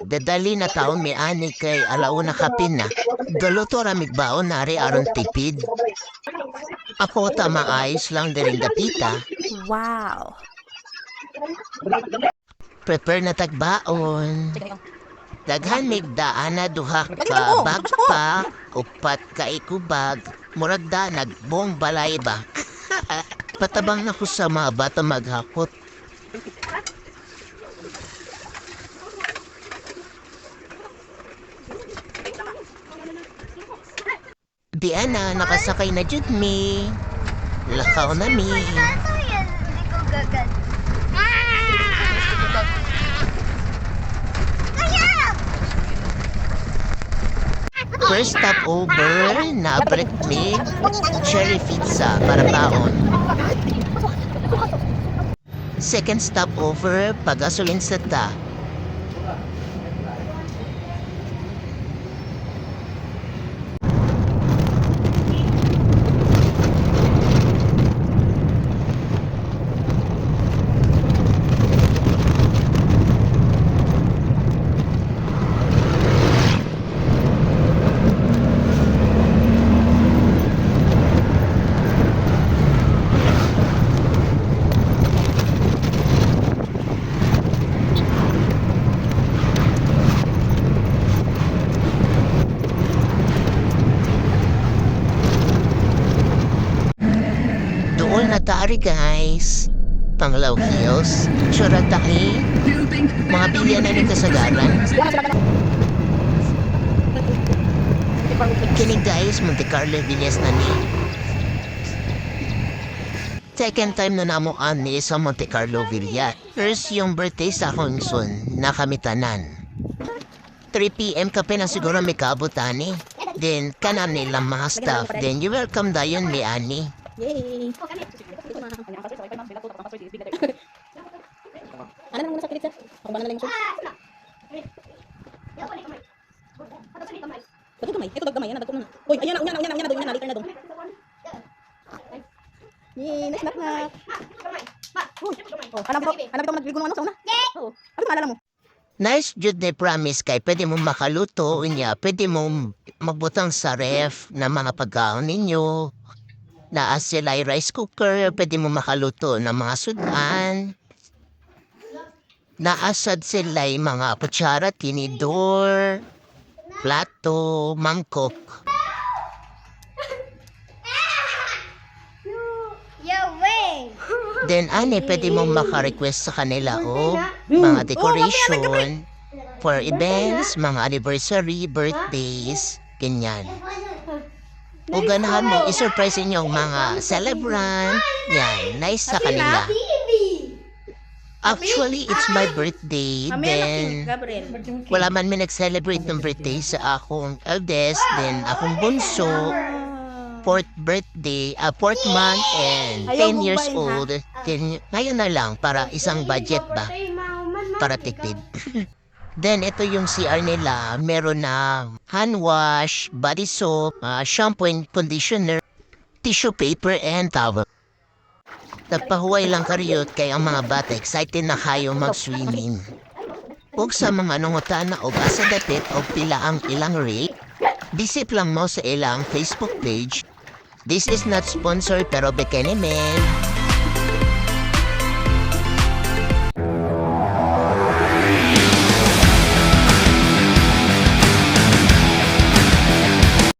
Dadali na taon may ani kay alauna kapin na. Galuto ramig baon nari aron tipid. Ako tama ayos lang diring dapita. Wow. Prepare na tagbaon. Daghan mig daan na duha ka bagpak, upat ka ikubag, murag da nagbong balay ba. Patabang na ko sa mga bata maghakot. Di ana, nakasakay na jud mi. Lakaw na mi. First stop over, na-break me, cherry pizza para baon. Second stop over, pagasolin sa ta. Doon na tari guys. Panglaw Hills, Churataki, mga bilyan na rin kasagaran. Kini guys, Monte Carlo Villas na ni. Second time na namuan ni sa Monte Carlo Villas. First yung birthday sa akong son, nakamitanan. 3 PM ka na siguro may kaabutani. Then, kanan nilang mga staff. Then, you welcome dayon ni Ani. Yay! Ano naman muna sa pilit, sir? Ako ba na lang yung sir? Ba't gamay? Ito gamay, yan, nagko na. Uy, ayan na, nalitar na doon. Yay, nice knock. Uy, oh, alam ko nagligo ng ano sa una. Oo, ano maalala mo? Nice jud ni promise kay pwede mo makaluto niya, pwede mo magbutang sa ref na mga pagkaon ninyo. Naa sila rice cooker, pwede mo makaluto ng mga sudan. Naasad sila mga kutsara, tinidor, plato, mangkok. Then ani, pwede mo maka-request sa kanila o mga decoration for events, mga anniversary, birthdays, ganyan. O ganahan mo, isurprise inyong mga celebrant. Yan, nice sa kanila. Actually, it's my birthday. Then, wala man may nag-celebrate ng birthday sa akong eldest. Then, akong bunso. Fourth birthday, fourth month and 10 years old. Then, ngayon na lang para isang budget ba? Para tipid. Then, ito yung CR nila. Meron na hand wash, body soap, shampoo and conditioner, tissue paper, and towel. Nagpahuway lang kariyot kay ang mga bata excited na kayo mag-swimming. Huwag sa mga nungutan na o asa dapit o pila ang ilang rate, visit lang mo sa ilang Facebook page. This is not sponsored pero bekene men.